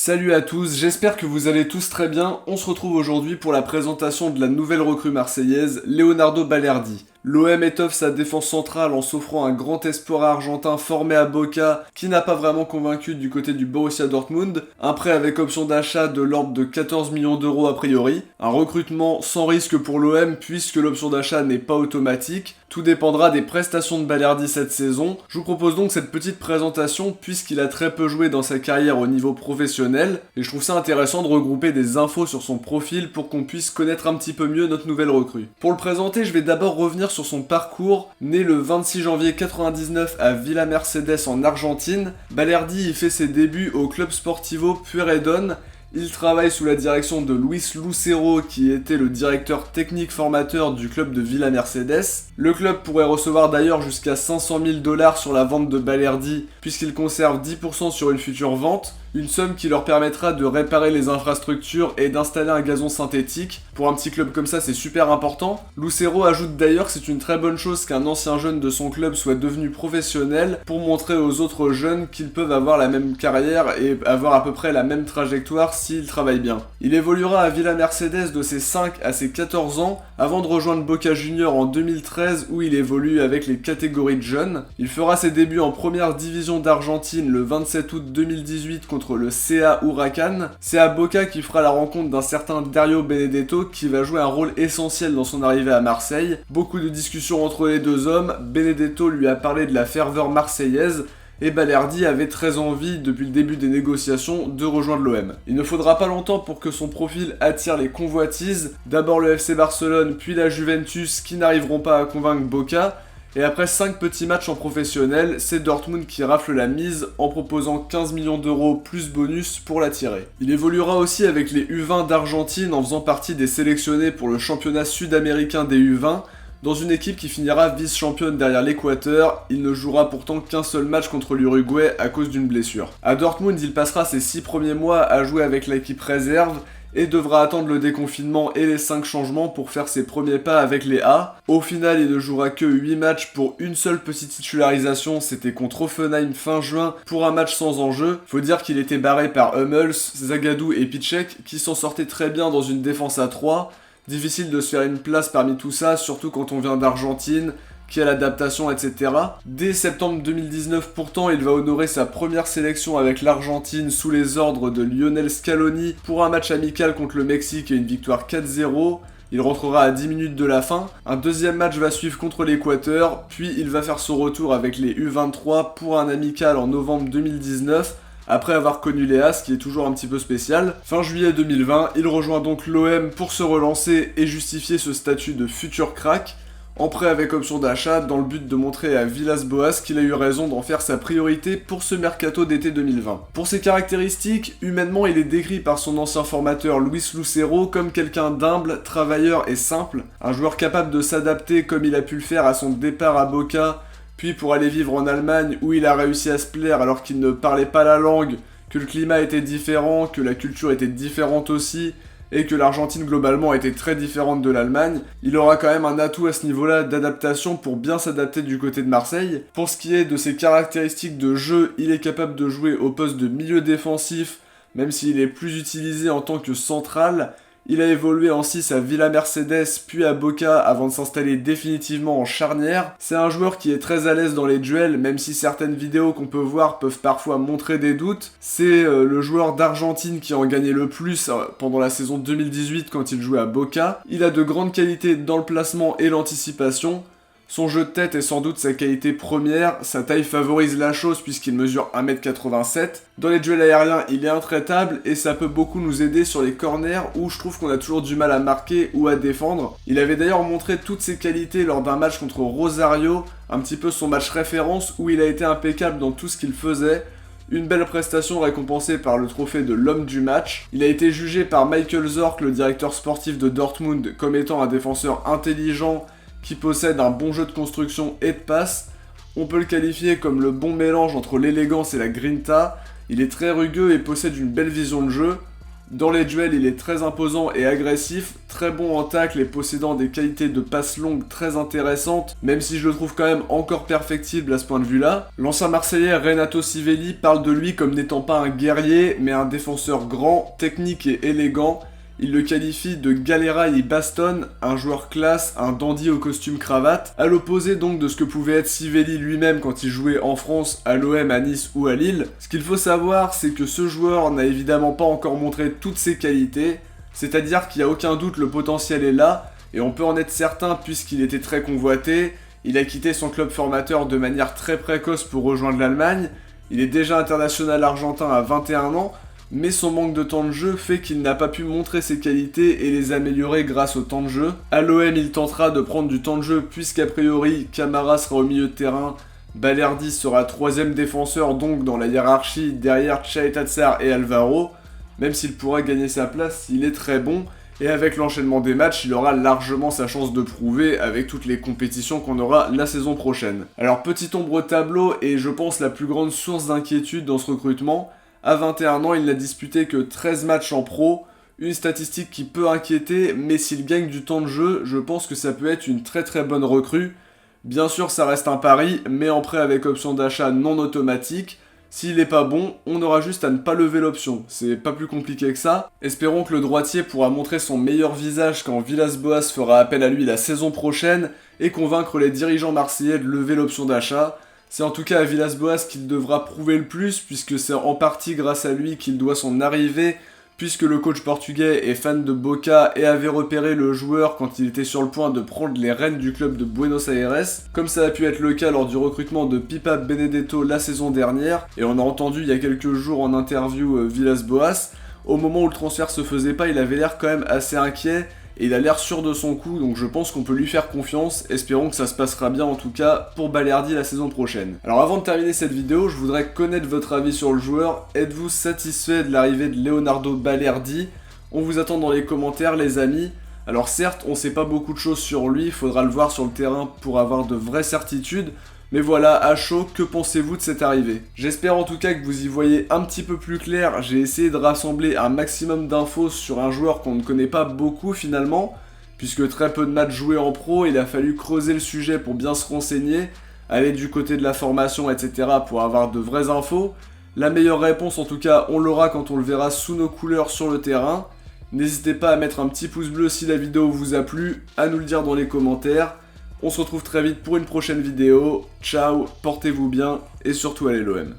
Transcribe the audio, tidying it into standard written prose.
Salut à tous, j'espère que vous allez tous très bien. On se retrouve aujourd'hui pour la présentation de la nouvelle recrue marseillaise, Leonardo Balerdi. L'OM étoffe sa défense centrale en s'offrant un grand espoir argentin formé à Boca qui n'a pas vraiment convaincu du côté du Borussia Dortmund. Un prêt avec option d'achat de l'ordre de 14 millions d'euros a priori. Un recrutement sans risque pour l'OM puisque l'option d'achat n'est pas automatique. Tout dépendra des prestations de Balerdi cette saison. Je vous propose donc cette petite présentation puisqu'il a très peu joué dans sa carrière au niveau professionnel et je trouve ça intéressant de regrouper des infos sur son profil pour qu'on puisse connaître un petit peu mieux notre nouvelle recrue. Pour le présenter, je vais d'abord revenir sur son parcours. Né le 26 janvier 99 à Villa Mercedes en Argentine, Balerdi y fait ses débuts au Club Sportivo Pueyrredón. Il travaille sous la direction de Luis Lucero qui était le directeur technique formateur du club de Villa Mercedes. Le club pourrait recevoir d'ailleurs jusqu'à 500 000 $ sur la vente de Balerdi puisqu'il conserve 10% sur une future vente, une somme qui leur permettra de réparer les infrastructures et d'installer un gazon synthétique. Pour un petit club comme ça, c'est super important. Lucero ajoute d'ailleurs que c'est une très bonne chose qu'un ancien jeune de son club soit devenu professionnel pour montrer aux autres jeunes qu'ils peuvent avoir la même carrière et avoir à peu près la même trajectoire s'ils travaillent bien. Il évoluera à Villa Mercedes de ses 5 à ses 14 ans avant de rejoindre Boca Juniors en 2013 où il évolue avec les catégories de jeunes. Il fera ses débuts en première division d'Argentine le 27 août 2018 contre le CA Huracan. C'est à Boca qu'il fera la rencontre d'un certain Dario Benedetto qui va jouer un rôle essentiel dans son arrivée à Marseille. Beaucoup de discussions entre les deux hommes, Benedetto lui a parlé de la ferveur marseillaise et Balerdi avait très envie, depuis le début des négociations, de rejoindre l'OM. Il ne faudra pas longtemps pour que son profil attire les convoitises, d'abord le FC Barcelone, puis la Juventus qui n'arriveront pas à convaincre Boca. Et après 5 petits matchs en professionnel, c'est Dortmund qui rafle la mise en proposant 15 millions d'euros plus bonus pour l'attirer. Il évoluera aussi avec les U20 d'Argentine en faisant partie des sélectionnés pour le championnat sud-américain des U20, dans une équipe qui finira vice-championne derrière l'Équateur. Il ne jouera pourtant qu'un seul match contre l'Uruguay à cause d'une blessure. À Dortmund, il passera ses 6 premiers mois à jouer avec l'équipe réserve, et devra attendre le déconfinement et les 5 changements pour faire ses premiers pas avec les A. Au final, il ne jouera que 8 matchs pour une seule petite titularisation, c'était contre Offenheim fin juin pour un match sans enjeu. Faut dire qu'il était barré par Hummels, Zagadou et Piszczek qui s'en sortaient très bien dans une défense à 3. Difficile de se faire une place parmi tout ça, surtout quand on vient d'Argentine, qui a l'adaptation, etc. Dès septembre 2019, pourtant, il va honorer sa première sélection avec l'Argentine sous les ordres de Lionel Scaloni pour un match amical contre le Mexique et une victoire 4-0. Il rentrera à 10 minutes de la fin. Un deuxième match va suivre contre l'Équateur, puis il va faire son retour avec les U23 pour un amical en novembre 2019. Après avoir connu Léa, ce qui est toujours un petit peu spécial. Fin juillet 2020, il rejoint donc l'OM pour se relancer et justifier ce statut de futur crack, en prêt avec option d'achat dans le but de montrer à Villas-Boas qu'il a eu raison d'en faire sa priorité pour ce mercato d'été 2020. Pour ses caractéristiques, humainement il est décrit par son ancien formateur Luis Lucero comme quelqu'un d'humble, travailleur et simple, un joueur capable de s'adapter comme il a pu le faire à son départ à Boca, puis pour aller vivre en Allemagne où il a réussi à se plaire alors qu'il ne parlait pas la langue, que le climat était différent, que la culture était différente aussi, et que l'Argentine globalement était très différente de l'Allemagne. Il aura quand même un atout à ce niveau-là d'adaptation pour bien s'adapter du côté de Marseille. Pour ce qui est de ses caractéristiques de jeu, il est capable de jouer au poste de milieu défensif, même s'il est plus utilisé en tant que central. Il a évolué en 6 à Villa Mercedes puis à Boca avant de s'installer définitivement en charnière. C'est un joueur qui est très à l'aise dans les duels, même si certaines vidéos qu'on peut voir peuvent parfois montrer des doutes. C'est le joueur d'Argentine qui en gagnait le plus pendant la saison 2018 quand il jouait à Boca. Il a de grandes qualités dans le placement et l'anticipation. Son jeu de tête est sans doute sa qualité première, sa taille favorise la chose puisqu'il mesure 1m87. Dans les duels aériens, il est intraitable et ça peut beaucoup nous aider sur les corners où je trouve qu'on a toujours du mal à marquer ou à défendre. Il avait d'ailleurs montré toutes ses qualités lors d'un match contre Rosario, un petit peu son match référence où il a été impeccable dans tout ce qu'il faisait. Une belle prestation récompensée par le trophée de l'homme du match. Il a été jugé par Michael Zorc, le directeur sportif de Dortmund, comme étant un défenseur intelligent qui possède un bon jeu de construction et de passe. On peut le qualifier comme le bon mélange entre l'élégance et la grinta. Il est très rugueux et possède une belle vision de jeu. Dans les duels, il est très imposant et agressif, très bon en tacle et possédant des qualités de passe longue très intéressantes, même si je le trouve quand même encore perfectible à ce point de vue-là. L'ancien Marseillais Renato Sivelli parle de lui comme n'étant pas un guerrier, mais un défenseur grand, technique et élégant. Il le qualifie de galéraille et bastonne, un joueur classe, un dandy au costume cravate, à l'opposé donc de ce que pouvait être Sivelli lui-même quand il jouait en France, à l'OM, à Nice ou à Lille. Ce qu'il faut savoir, c'est que ce joueur n'a évidemment pas encore montré toutes ses qualités, c'est-à-dire qu'il n'y a aucun doute, le potentiel est là, et on peut en être certain puisqu'il était très convoité. Il a quitté son club formateur de manière très précoce pour rejoindre l'Allemagne, il est déjà international argentin à 21 ans, mais son manque de temps de jeu fait qu'il n'a pas pu montrer ses qualités et les améliorer grâce au temps de jeu. À l'OM, il tentera de prendre du temps de jeu puisqu'a priori, Camara sera au milieu de terrain, Balerdi sera troisième défenseur donc dans la hiérarchie derrière Chaetatsar et Alvaro, même s'il pourra gagner sa place, il est très bon, et avec l'enchaînement des matchs, il aura largement sa chance de prouver avec toutes les compétitions qu'on aura la saison prochaine. Alors petit ombre au tableau, et je pense la plus grande source d'inquiétude dans ce recrutement, à 21 ans, il n'a disputé que 13 matchs en pro, une statistique qui peut inquiéter, mais s'il gagne du temps de jeu, je pense que ça peut être une très très bonne recrue. Bien sûr, ça reste un pari, mais en prêt avec option d'achat non automatique. S'il est pas bon, on aura juste à ne pas lever l'option, c'est pas plus compliqué que ça. Espérons que le droitier pourra montrer son meilleur visage quand Villas-Boas fera appel à lui la saison prochaine et convaincre les dirigeants marseillais de lever l'option d'achat. C'est en tout cas à Villas-Boas qu'il devra prouver le plus, puisque c'est en partie grâce à lui qu'il doit son arrivée, puisque le coach portugais est fan de Boca et avait repéré le joueur quand il était sur le point de prendre les rênes du club de Buenos Aires, comme ça a pu être le cas lors du recrutement de Pipa Benedetto la saison dernière, et on a entendu il y a quelques jours en interview Villas-Boas. Au moment où le transfert se faisait pas, il avait l'air quand même assez inquiet, et il a l'air sûr de son coup, donc je pense qu'on peut lui faire confiance. Espérons que ça se passera bien en tout cas pour Balerdi la saison prochaine. Alors avant de terminer cette vidéo, je voudrais connaître votre avis sur le joueur. Êtes-vous satisfait de l'arrivée de Leonardo Balerdi? On vous attend dans les commentaires les amis. Alors certes, on sait pas beaucoup de choses sur lui, il faudra le voir sur le terrain pour avoir de vraies certitudes. Mais voilà, à chaud, que pensez-vous de cette arrivée? J'espère en tout cas que vous y voyez un petit peu plus clair. J'ai essayé de rassembler un maximum d'infos sur un joueur qu'on ne connaît pas beaucoup finalement, puisque très peu de matchs joués en pro, il a fallu creuser le sujet pour bien se renseigner, aller du côté de la formation, etc. pour avoir de vraies infos. La meilleure réponse en tout cas, on l'aura quand on le verra sous nos couleurs sur le terrain. N'hésitez pas à mettre un petit pouce bleu si la vidéo vous a plu, à nous le dire dans les commentaires. On se retrouve très vite pour une prochaine vidéo. Ciao, portez-vous bien et surtout allez l'OM.